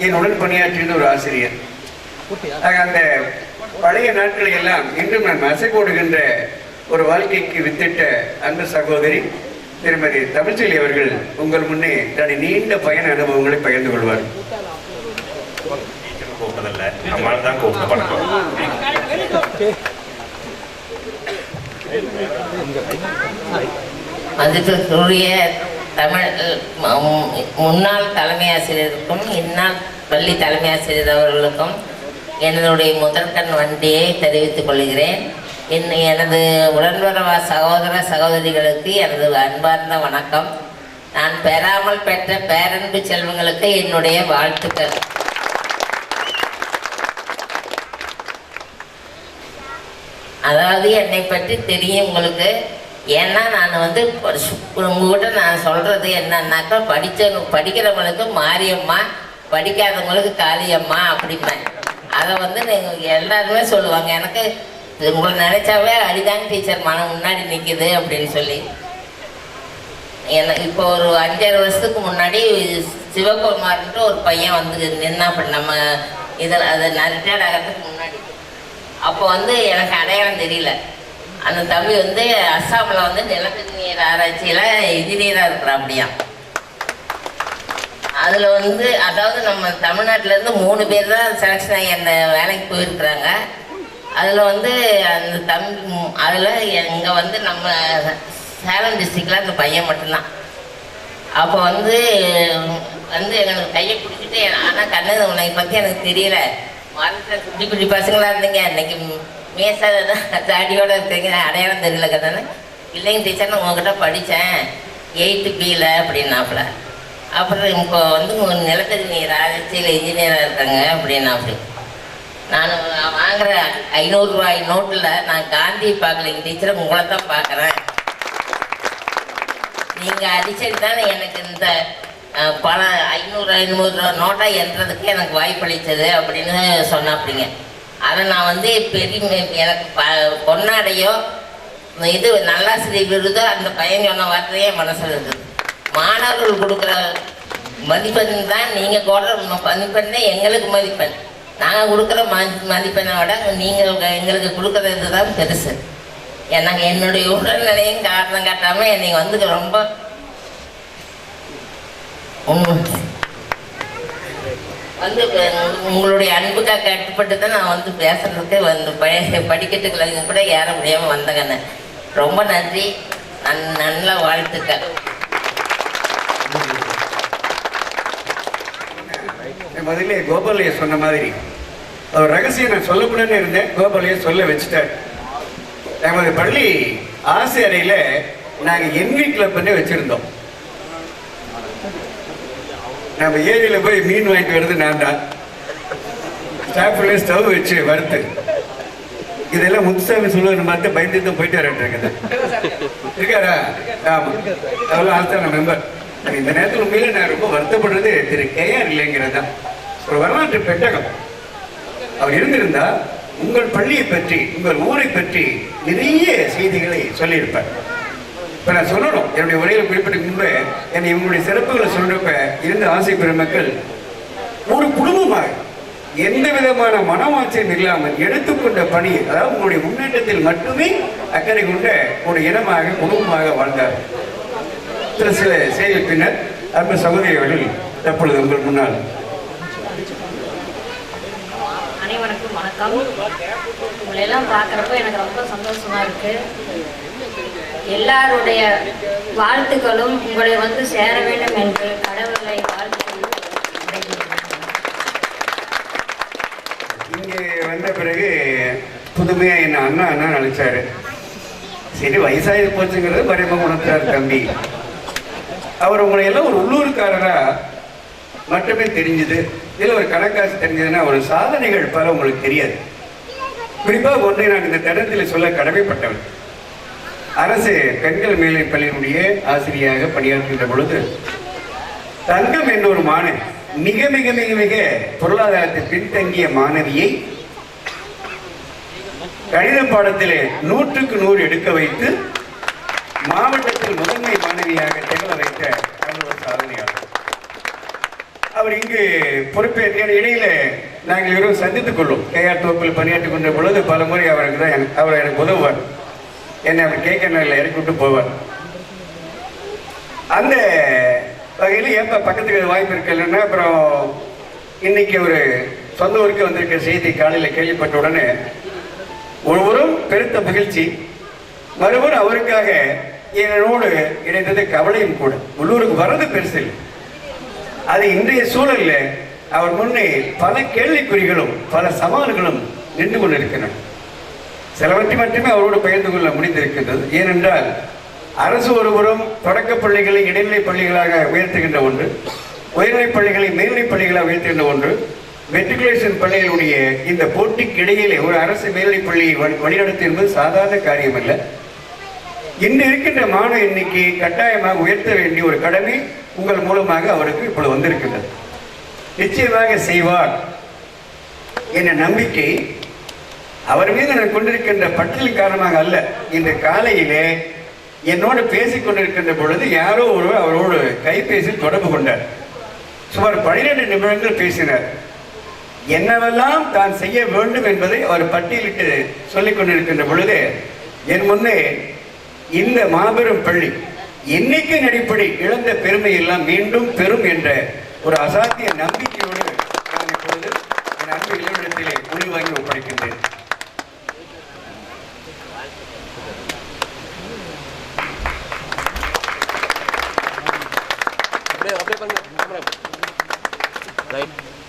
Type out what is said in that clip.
என்னுடன் பணியாற்றிய ஒரு ஆசிரியர். அந்த பழைய நாட்களை எல்லாம் இன்றும் நான் அசை போடுகின்ற ஒரு வாழ்க்கைக்கு வித்திட்ட அன்பு சகோதரி திருமதி தமிழ்ச்செல்வி அவர்கள் உங்கள் முன்னே தன்னுடைய நீண்ட பயண அனுபவங்களை பகிர்ந்து கொள்வார். மதிப்பிற்குரிய தமிழ் முன்னாள் தலைமை ஆசிரியருக்கும் இந்நாள் பள்ளி தலைமை ஆசிரியர் அவர்களுக்கும் என்னுடைய முதற்கண் வண்டியை தெரிவித்துக் கொள்கிறேன். எனது உடன்வரவா சகோதர சகோதரிகளுக்கு எனது அன்பார்ந்த வணக்கம். நான் பெறாமல் பெற்ற பேரன்பு செல்வங்களுக்கு என்னுடைய வாழ்த்துக்கள். அதாவது என்னை பற்றி தெரியும் உங்களுக்கு. ஏன்னா நான் உங்ககிட்ட நான் சொல்கிறது என்னன்னாக்கா படிக்கிறவங்களுக்கு மாரியம்மா, படிக்காதவங்களுக்கு காளியம்மா அப்படிம்பேன். அதை நீங்கள் எல்லாருமே சொல்லுவாங்க. எனக்கு உங்களை நினைச்சாவே அடிதாங்க டீச்சர் மனம் முன்னாடி நிற்கிது அப்படின்னு சொல்லி. இப்போ ஒரு 5-6 வருஷத்துக்கு முன்னாடி சிவகுமார்ன்ற ஒரு பையன் நின்னா நம்ம இதில் அதை ரிட்டையர்ட் ஆகிறதுக்கு முன்னாடி. அப்போ எனக்கு அடையாளம் தெரியல. அந்த தம்பி அஸ்ஸாமில் நிலத்தடி நீர் ஆராய்ச்சியில் இன்ஜினியராக இருக்கிறான் அப்படியா. அதில் அதாவது நம்ம தமிழ்நாட்டிலேருந்து 3 பேர் தான் செலக்ஷன் ஆகி அந்த வேலைக்கு போயிருக்கிறாங்க. அதில் அந்த அதில் இங்கே நம்ம சேலம் டிஸ்ட்ரிக்டில் அந்த பையன் மட்டும்தான். அப்போ எங்களுக்கு கையை பிடிச்சிட்டு, ஆனால் கண்ணு உன்னை பற்றி எனக்கு தெரியல, குட்டி குட்டி பசங்களாக இருந்தீங்க, இன்னைக்கு மேசா தாடியோடு இருக்கீங்க, அடையாளம் தெரியல கண்ணு. இல்லைங்க டீச்சர் நான் உங்ககிட்ட படித்தேன் 8th B அப்படின்னாப்புல. அப்புறம் இப்போ நிலத்தடி நீர் ஆராய்ச்சியில் இன்ஜினியராக இருக்காங்க அப்படின்னாப்புல. நான் வாங்குகிற 500 ரூபாய் நோட்டில் நான் காந்தியை பார்க்கலைங்க டீச்சரை, உங்களை தான் பார்க்குறேன். நீங்கள் அடிச்சடி தானே எனக்கு இந்த பல 500 நோட்டாக என்றதுக்கு எனக்கு வாய்ப்பளித்தது அப்படின்னு சொன்னாப்பிடிங்க. அதை நான் பெரிய எனக்கு பொன்னாடையோ இது நல்லாசிரியர் விருதோ அந்த பையன் சொன்ன வார்த்தையே மனசில் இருக்குது. மாணவர்கள் கொடுக்குற மதிப்பெண் தான் நீங்கள் கொடுற மதிப்பெண்ணே எங்களுக்கு மதிப்பெண். நாங்கள் கொடுக்குற மதிப்பெண்ணை விட நீங்கள் எங்களுக்கு கொடுக்குறது தான் பெருசு. எனக்கு என்னுடைய உடல்நிலையும் காரணம் காட்டாமல் என்னை ரொம்ப உங்களுடைய அன்புக்காக கட்டுப்பட்டு தான் நான் பேசுறதுக்கு படிக்கட்டுகளை கூட ஏற முடியாமல் வந்தேங்கண்ணே. ரொம்ப நன்றி. நல்ல வாழ்த்துக்கள். முதல்ல கோபாலையா சொன்ன மாதிரி ஒரு ரகசியம் நான் சொல்லக்கூடாதுன்னு இருந்தேன், கோபாலையா சொல்ல வச்சுட்டார். நமது பள்ளி ஆசை அறையில் நாங்கள் என்வி கிளப் பண்ணி வச்சுருந்தோம். நம்ம ஏரியில் போய் மீன் வாங்கிட்டு வருது நான் தான். ஸ்டாஃப்ல ஸ்டவ் வச்சு வறுத்து இதெல்லாம் முத்துசாமி சொல்லுவார் பார்த்து பயந்து தான் போயிட்டு வரட்டுருக்குது இருக்காரா? ஆமாம், அதெல்லாம் ஆஸ்தான மெம்பர். இந்த நேரத்தில் உண்மையில நான் ரொம்ப வருத்தப்படுறது திரு KR இல்லைங்கிறது தான். ஒரு வரலாற்று பெட்டகம் அவர் இருந்திருந்தா உங்கள் பள்ளியை பற்றி உங்கள் ஊரை பற்றி நிறைய செய்திகளை சொல்லியிருப்பார். இப்போ நான் சொல்லணும், என்னுடைய உரையில் குறிப்பிட்ட முன்பு என்னை இவங்களுடைய சிறப்புகளை சொல்றப்ப இருந்த ஆசை பெருமக்கள் ஒரு குடும்பமாக எந்த விதமான மனமாச்சம் இல்லாமல் எடுத்துக்கொண்ட பணி, அதாவது உங்களுடைய முன்னேற்றத்தில் மட்டுமே அக்கறை கொண்ட ஒரு இனமாக குடும்பமாக வாழ்ந்தார். சில செய்தி பின்னர் அன்பு சகோதரி அவர்கள் தற்பொழுது உங்கள் முன்னால். அனைவருக்கும் வணக்கம். உங்களெல்லாம் பார்க்குறப்ப எனக்கு ரொம்ப சந்தோஷமா இருக்கு. எல்லாருடைய வாழ்த்துக்களும் உங்களை சேர வேண்டும் என்று கடவுளை வாழ்த்து. இங்கே வந்த பிறகு புதுமையா என்ன அண்ணா நினைச்சாரு. சரி, வயசாகி போச்சுங்கிறது பரிமம் உணர்த்தார் தம்பி. அவர் உங்களை எல்லாம் ஒரு உள்ளூர்காரரா மட்டுமே தெரிஞ்சது. இதில் ஒரு கணக்காசு தெரிஞ்சதுன்னா ஒரு சாதனைகள் பல உங்களுக்கு தெரியாது. குறிப்பாக ஒன்றை நான் இந்த தருணத்தில் சொல்ல கடமைப்பட்டவன். அரசு பெண்கள் மேல்நிலைப் பள்ளியினுடைய ஆசிரியராக பணியாற்றுகின்ற பொழுது தங்கம் என்ற ஒரு மாணவி, மிக மிக மிக மிக பொருளாதாரத்தை பின்தங்கிய மாணவியை கணித பாடத்திலே 100க்கு 100 எடுக்க வைத்து மாவட்டத்தில் முதன்மை மாணவியாக திகழ வைத்த ஒரு சாதனையாளர். அவர் இங்கு பொறுப்பேற்ற இடையில நாங்கள் இருவரும் சந்தித்துக் கொள்ளும். கேஆர் தோப்பில் பணியாற்றிக் கொண்ட பொழுது பல முறை அவருக்கு தான் அவர் எனக்கு உதவுவார். என்னை அவர் கேட்க நல்ல இறக்கி விட்டு போவார். அந்த வகையில் ஏப்ப பக்கத்துக்கு வாய்ப்பு இருக்கலன்னா அப்புறம் இன்னைக்கு ஒரு சொந்த ஊருக்கு வந்திருக்கிற செய்தி காலையில் கேள்விப்பட்ட உடனே ஒருவரும் பெருத்த மகிழ்ச்சி, மறுபடியும் அவருக்காக என்னோடு இணைந்தது கவலையும் கூட. உள்ளூருக்கு வர்றது பெருசு இல்லை. அது இன்றைய சூழலில் அவர் முன்னே பல கேள்விக்குறிகளும் பல சவால்களும் நின்று கொண்டிருக்கின்றன. சிலவற்றை மட்டுமே அவரோடு பகிர்ந்து கொள்ள முடிந்திருக்கின்றது. ஏனென்றால் அரசு ஒருபுறம் தொடக்க பள்ளிகளை இடைநிலை பள்ளிகளாக உயர்த்துகின்ற ஒன்று, உயர்நிலைப் பள்ளிகளை மேல்நிலைப் பள்ளிகளாக உயர்த்துகின்ற ஒன்று, மெட்ரிகுலேஷன் பள்ளிகளுடைய இந்த போட்டிக்கு இடையிலே ஒரு அரசு மேல்நிலைப் பள்ளியை வழிநடத்து என்பது சாதாரண காரியம் அல்ல. இன்று இருக்கின்ற மாணவ எண்ணிக்கையை கட்டாயமாக உயர்த்த வேண்டிய ஒரு கடமை உங்கள் மூலமாக அவருக்கு இப்பொழுது வந்திருக்கின்றது. நிச்சயமாக செய்வார் என்ற நம்பிக்கை அவர் மீது நான் கொண்டிருக்கின்ற பட்டியலின் காரணமாக அல்ல. இந்த காலையிலே என்னோடு பேசிக் கொண்டிருக்கின்ற பொழுது யாரோ ஒருவர் அவரோடு கைபேசியில் தொடர்பு கொண்டார். சுமார் 12 நிமிடங்கள் பேசினார். என்னவெல்லாம் தான் செய்ய வேண்டும் என்பதை அவர் பட்டியலிட்டு சொல்லிக் கொண்டிருக்கின்ற பொழுது என் முன்னே இந்த மாபெரும் பள்ளி எண்ணிக்கையின் அடிப்படை இழந்த பெருமை எல்லாம் மீண்டும் பெறும் என்ற ஒரு அசாத்திய நம்பிக்கையோடு நான் இப்பொழுது என் அன்பு இளைஞரிடத்திலே மொழி வாங்கி ஒப்படைக்கின்றேன். Right.